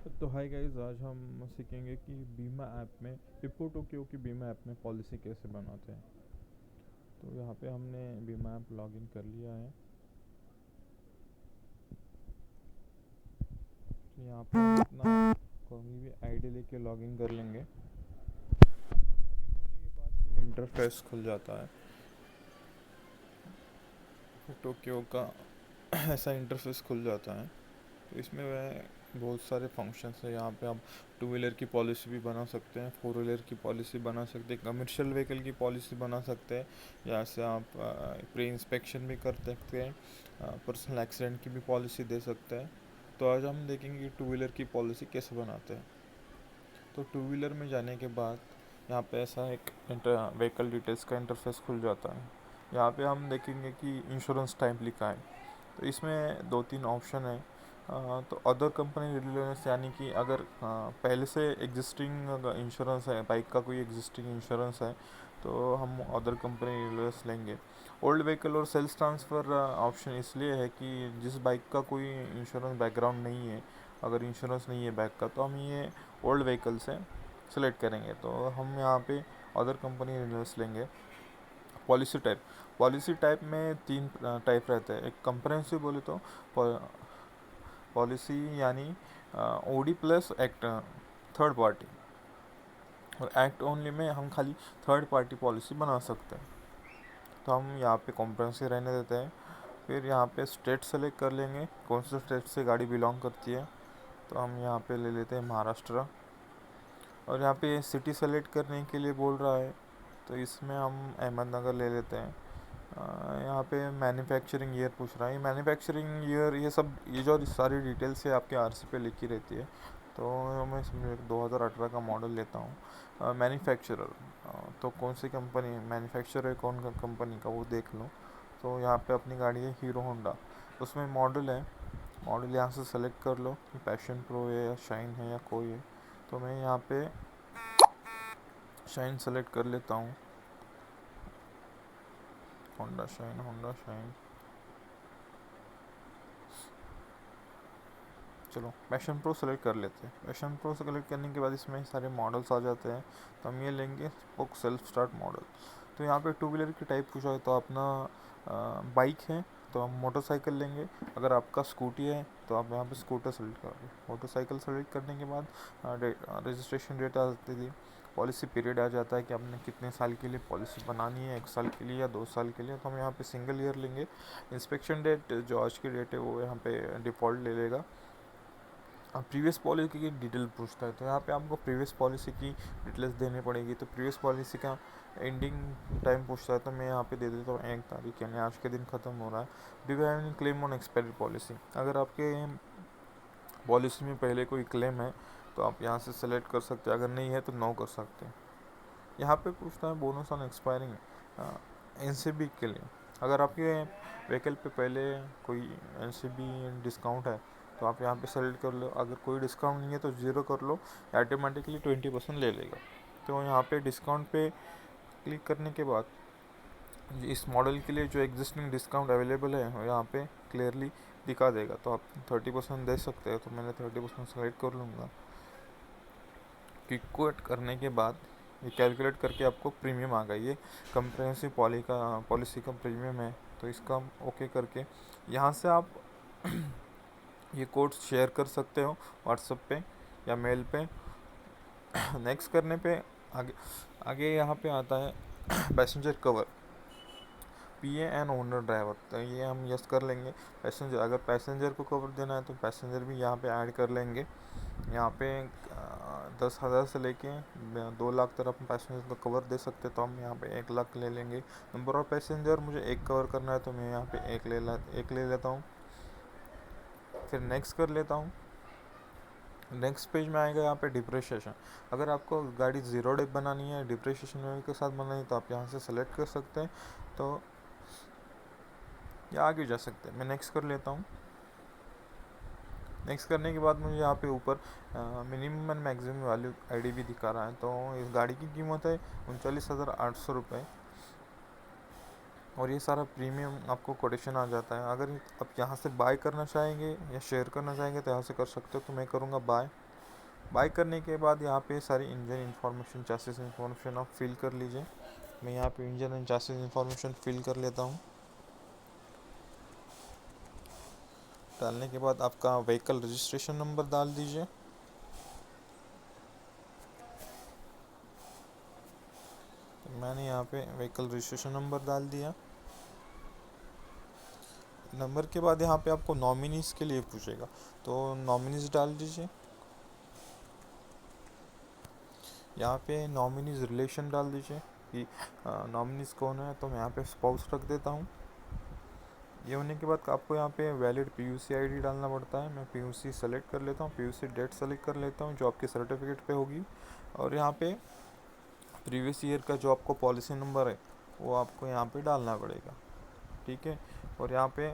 तो hi guys, आज हम सीखेंगे कि बीमा ऐप में हिप्पो टोक्यो की बीमा ऐप में पॉलिसी कैसे बनाते हैं। तो यहाँ पे हमने बीमा ऐप लॉगिन कर लिया है। तो यहाँ पे हम अपना कोई भी आईडी लेके लॉगिन कर लेंगे। लॉगिन होने के बाद ये इंटरफेस खुल जाता है टोक्यो का। ऐसा इंटरफेस खुल जाता है। तो इसमें वह बहुत सारे फंक्शंस है। यहाँ पे आप टू व्हीलर की पॉलिसी भी बना सकते हैं, फोर व्हीलर की पॉलिसी बना सकते हैं, कमर्शियल व्हीकल की पॉलिसी बना सकते हैं। यहाँ से आप प्री इंस्पेक्शन भी कर सकते हैं, पर्सनल एक्सीडेंट की भी पॉलिसी दे सकते हैं। तो आज हम देखेंगे कि टू व्हीलर की पॉलिसी कैसे बनाते हैं। तो टू व्हीलर में जाने के बाद यहाँ पे ऐसा एक व्हीकल डिटेल्स का इंटरफेस खुल जाता है। यहाँ पे हम देखेंगे कि इंश्योरेंस टाइप लिखा है। तो इसमें दो तीन ऑप्शन है। तो अदर कंपनी रिलेवेंस, यानी कि अगर पहले से एग्जिस्टिंग इंश्योरेंस है, बाइक का कोई एग्जिस्टिंग इंश्योरेंस है, तो हम अदर कंपनी रिलेवेंस लेंगे। ओल्ड व्हीकल और सेल्स ट्रांसफ़र ऑप्शन इसलिए है कि जिस बाइक का कोई इंश्योरेंस बैकग्राउंड नहीं है, अगर इंश्योरेंस नहीं है बाइक का, तो हम ये ओल्ड व्हीकल से सेलेक्ट करेंगे। तो हम यहाँ पे अदर कंपनी रिलेवेंस लेंगे। पॉलिसी टाइप में तीन टाइप रहते हैं। एक कंप्रहेंसिव बोले तो पॉलिसी यानी OD plus act, third party. और एक्ट ओनली में हम खाली थर्ड पार्टी पॉलिसी बना सकते हैं। तो हम यहाँ पे कॉम्प्रहेंसिव रहने देते हैं। फिर यहाँ पे स्टेट सेलेक्ट कर लेंगे, कौन से स्टेट से गाड़ी बिलोंग करती है। तो हम यहाँ पे ले लेते हैं महाराष्ट्र। और यहाँ पे सिटी सेलेक्ट करने के लिए बोल रहा है, तो इसमें हम अहमदनगर ले लेते हैं। यहाँ पे मैन्युफैक्चरिंग ईयर पूछ रहा है। मैन्युफैक्चरिंग ईयर ये जो सारी डिटेल्स है आपके आरसी पे लिखी रहती है। तो मैं समझे 2018 का मॉडल लेता हूँ। मैन्युफैक्चरर, तो कौन सी कंपनी मैन्युफैक्चरर है, कौन कंपनी का, वो देख लो। तो यहाँ पे अपनी गाड़ी है हीरो होंडा, उसमें मॉडल है। मॉडल यहाँ से सेलेक्ट कर लो कि पैशन प्रो है या शाइन है या कोई है। तो मैं यहाँ पे शाइन सेलेक्ट कर लेता हूँ। Honda shine. चलो पैशन प्रो सेलेक्ट कर लेते हैं। पैशन प्रो सेलेक्ट करने के बाद इसमें सारे मॉडल्स आ जाते हैं। तो हम ये लेंगे स्पोक सेल्फ स्टार्ट मॉडल। तो यहाँ पे टू व्हीलर की टाइप पूछा है, तो अपना बाइक है तो हम मोटरसाइकिल लेंगे। अगर आपका स्कूटी है तो आप यहाँ पे स्कूटर सेलेक्ट करोगे। मोटरसाइकिल सेलेक्ट करने के बाद रजिस्ट्रेशन डेट आ जाती थी, पॉलिसी पीरियड आ जाता है कि आपने कितने साल के लिए पॉलिसी बनानी है, 1 साल के लिए या 2 साल के लिए। तो हम यहाँ पे सिंगल ईयर लेंगे। इंस्पेक्शन डेट जो आज की डेट है वो यहाँ पे डिफ़ॉल्ट ले लेगा। अब प्रीवियस पॉलिसी की डिटेल पूछता है, तो यहाँ पे आपको प्रीवियस पॉलिसी की डिटेल्स देनी पड़ेगी। तो प्रीवियस पॉलिसी का एंडिंग टाइम पूछता है, तो मैं यहाँ पे दे देता हूँ 1 तारीख, यानी आज के दिन ख़त्म हो रहा है। Do you have any claim on expiry policy, अगर आपके पॉलिसी में पहले कोई क्लेम है तो आप यहाँ से सेलेक्ट कर सकते हैं, अगर नहीं है तो नो कर सकते हैं। यहाँ पे पूछता है बोनस ऑन एक्सपायरिंग एनसीबी के लिए। अगर आपके व्हीकल पे पहले कोई एनसीबी डिस्काउंट है तो आप यहाँ पे सेलेक्ट कर लो। अगर कोई डिस्काउंट नहीं है तो ज़ीरो कर लो, ऑटोमेटिकली 20% ले लेगा। तो यहाँ पे डिस्काउंट पे क्लिक करने के बाद इस मॉडल के लिए जो एग्जिस्टिंग डिस्काउंट अवेलेबल है वो यहाँ पे क्लियरली दिखा देगा। तो आप 30% दे सकते हैं। तो मैंने 30% सेलेक्ट कर लूँगा। क्विक करने के बाद ये कैलकुलेट करके आपको प्रीमियम आ गई है। कंप्रहेंसिव पॉलिसी का प्रीमियम है। तो इसका ओके करके यहाँ से आप ये कोड शेयर कर सकते हो व्हाट्सएप पे या मेल पे। नेक्स्ट करने पे आगे आगे यहाँ पे आता है passenger cover, PA and owner driver. तो ये हम यस कर लेंगे। पैसेंजर, अगर पैसेंजर को कवर देना है तो पैसेंजर भी यहाँ पे ऐड कर लेंगे। यहाँ पे 10,000 से लेके 2 लाख तक हम पैसेंजर को कवर दे सकते। तो हम यहाँ पे 1 लाख ले लेंगे। नंबर ऑफ पैसेंजर मुझे एक कवर करना है, तो मैं यहाँ पे एक ले लेता हूँ। फिर नेक्स्ट कर लेता हूँ। नेक्स्ट पेज में आएगा यहाँ पे डिप्रिशिएशन। अगर आपको गाड़ी ज़ीरो डे बनानी है, डिप्रिशिएशन के साथ बनानी है, तो आप यहाँ से सेलेक्ट कर सकते हैं। तो या आगे जा सकते हैं। मैं नेक्स्ट कर लेता हूँ। नेक्स्ट करने के बाद मुझे यहाँ पे ऊपर minimum and maximum value ID भी दिखा रहा है। तो इस गाड़ी की कीमत है 39,800 रुपये। और ये सारा प्रीमियम आपको कोटेशन आ जाता है। अगर आप यहाँ से बाय करना चाहेंगे या शेयर करना चाहेंगे तो यहाँ से कर सकते हो। तो मैं करूँगा बाय। बाय करने के बाद यहाँ पे सारी इंजन इंफॉर्मेशन, चासिस इंफॉर्मेशन आप फिल कर लीजिए। मैं यहाँ पे engine and chassis information fill कर लेता हूँ। डालने के बाद आपका व्हीकल रजिस्ट्रेशन नंबर डाल दीजिए। तो मैंने यहाँ पे व्हीकल रजिस्ट्रेशन नंबर डाल दिया। नंबर के बाद यहाँ पे आपको नॉमिनीज़ के लिए पूछेगा, तो नॉमिनीज़ डाल दीजिए। यहाँ पे नॉमिनीज़ रिलेशन डाल दीजिए कि नॉमिनीज़ कौन है, तो मैं यहाँ पे स्पाउस रख देता हूँ। ये होने के बाद आपको यहाँ पे वैलिड पीयूसी आईडी डालना पड़ता है। मैं पीयूसी सेलेक्ट कर लेता हूँ, पीयूसी डेट सेलेक्ट कर लेता हूँ जो आपके सर्टिफिकेट पे होगी। और यहाँ पे प्रीवियस ईयर का जो आपको पॉलिसी नंबर है वो आपको यहाँ पे डालना पड़ेगा, ठीक है। और यहाँ पे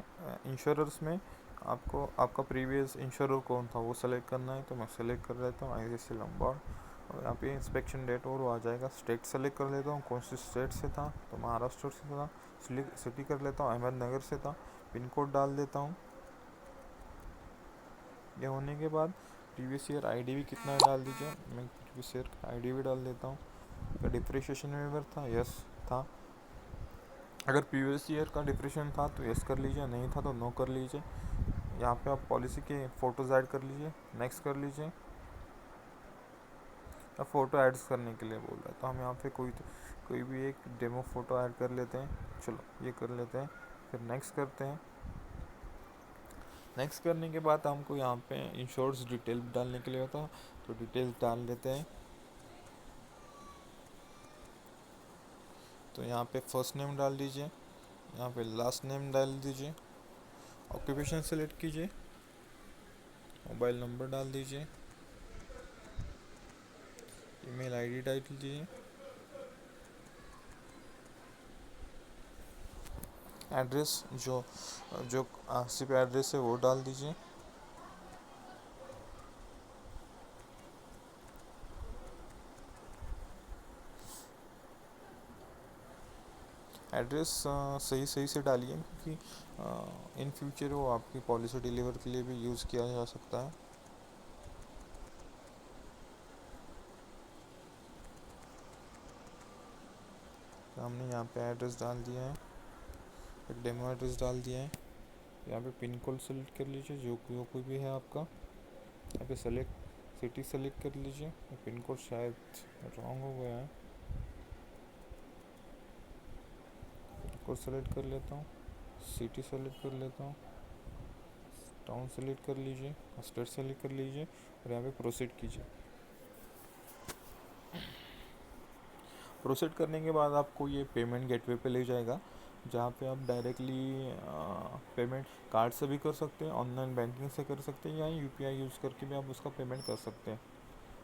इंश्योरर्स में आपको आपका प्रीवियस इंश्योरर कौन था वो सेलेक्ट करना है, तो मैं सेलेक्ट कर लेता हूँ ICICI लंबार्ड। और यहाँ पे इंस्पेक्शन डेट और वो आ जाएगा। स्टेट सेलेक्ट कर लेता हूँ, कौन सी स्टेट से था, तो महाराष्ट्र से था। सिटी कर लेता हूँ, अहमदनगर से था। पिन कोड डाल देता हूँ। ये होने के बाद प्रीवियस ईयर आईडी भी कितना डाल दीजिए। मैं प्रीवियस ईयर का आईडी भी डाल देता हूँ। तो डिप्रिशिएशन वेवर था, यस था। अगर प्रीवियस ईयर का डिप्रेशन था तो यस कर लीजिए, नहीं था तो नो कर लीजिए। यहाँ पे आप पॉलिसी के फ़ोटोज़ ऐड कर लीजिए, नेक्स्ट कर लीजिए। अब फ़ोटो ऐड करने के लिए बोल रहा है, तो हम यहाँ पे कोई भी एक डेमो फ़ोटो ऐड कर लेते हैं। चलो ये कर लेते हैं, फिर नेक्स्ट करते हैं। नेक्स्ट करने के बाद हमको यहाँ पे इंश्योर्स डिटेल डालने के लिए होता है, तो डिटेल्स डाल देते हैं। तो यहाँ पे फर्स्ट नेम डाल दीजिए, यहाँ पे लास्ट नेम डाल दीजिए, ऑक्यूपेशन सेलेक्ट कीजिए, मोबाइल नंबर डाल दीजिए, ईमेल आईडी डाल दीजिए, एड्रेस जो जो आरसीपी एड्रेस है वो डाल दीजिए। एड्रेस सही सही से डालिए, क्योंकि इन फ्यूचर वो आपकी पॉलिसी डिलीवर के लिए भी यूज़ किया जा सकता है। तो हमने यहाँ पे एड्रेस डाल दिया है, एक डेमो एड्रेस डाल दिया है। यहाँ पे पिन कोड सेलेक्ट कर लीजिए जो कोई भी है आपका। यहाँ पे सेलेक्ट सिटी सेलेक्ट कर लीजिए। पिन कोड शायद रॉन्ग हो गया है, पिन कोड सेलेक्ट कर लेता हूँ, सिटी सेलेक्ट कर लेता हूँ, टाउन सेलेक्ट कर लीजिए, स्टेट सेलेक्ट कर लीजिए और यहाँ पे प्रोसीड कीजिए। प्रोसीड करने के बाद आपको ये पेमेंट गेटवे पे ले जाएगा, जहाँ पे आप डायरेक्टली पेमेंट कार्ड से भी कर सकते हैं, ऑनलाइन बैंकिंग से कर सकते हैं, या UPI यूज़ करके भी आप उसका पेमेंट कर सकते हैं।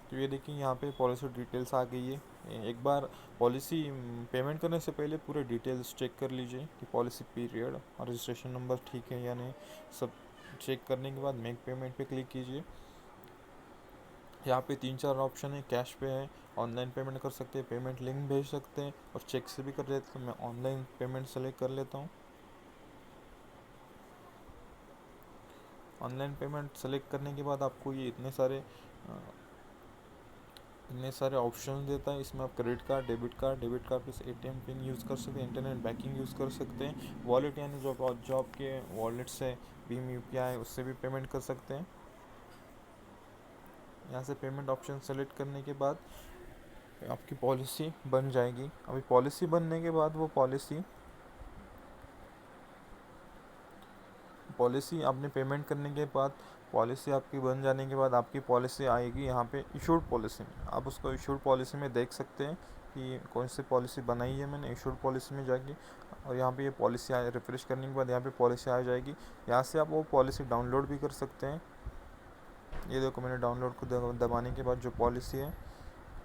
तो ये देखिए यहाँ पे पॉलिसी डिटेल्स आ गई है। एक बार पॉलिसी पेमेंट करने से पहले पूरे डिटेल्स चेक कर लीजिए कि पॉलिसी पीरियड और रजिस्ट्रेशन नंबर ठीक है या नहीं। सब चेक करने के बाद मेक पेमेंट पे क्लिक कीजिए। यहाँ पे 3-4 ऑप्शन है, कैश पे है, ऑनलाइन पेमेंट कर सकते हैं, पेमेंट लिंक भेज सकते हैं और चेक से भी कर लेते हैं। तो मैं ऑनलाइन पेमेंट सेलेक्ट कर लेता हूँ। ऑनलाइन पेमेंट सेलेक्ट करने के बाद आपको ये इतने सारे ऑप्शन देता है। इसमें आप credit card, debit card plus ATM pin use कर सकते हैं, इंटरनेट बैंकिंग यूज़ कर सकते हैं, वॉलेट यानी जो आपके वॉलेट से भीम UPI उससे भी पेमेंट कर सकते हैं। यहाँ से पेमेंट ऑप्शन सेलेक्ट करने के बाद आपकी पॉलिसी बन जाएगी। अभी पॉलिसी बनने के बाद वो पॉलिसी आपने पेमेंट करने के बाद पॉलिसी आपकी बन जाने के बाद आपकी पॉलिसी आएगी यहाँ पे इशूड पॉलिसी में। आप उसको इशूड पॉलिसी में देख सकते हैं कि कौन सी पॉलिसी बनाई है मैंने। इशूड पॉलिसी में जाके और यहाँ पे ये पॉलिसी रिफ्रेश करने के बाद यहाँ पे पॉलिसी आ जाएगी। यहाँ से आप वो पॉलिसी डाउनलोड भी कर सकते हैं। ये देखो मैंने डाउनलोड को दबाने के बाद जो पॉलिसी है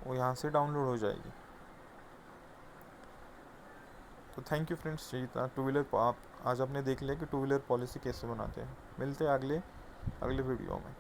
वो यहाँ से डाउनलोड हो जाएगी। तो थैंक यू फ्रेंड्स, यही था टू व्हीलर। आप आज आपने देख लिया कि टू व्हीलर पॉलिसी कैसे बनाते हैं। मिलते हैं अगले वीडियो में।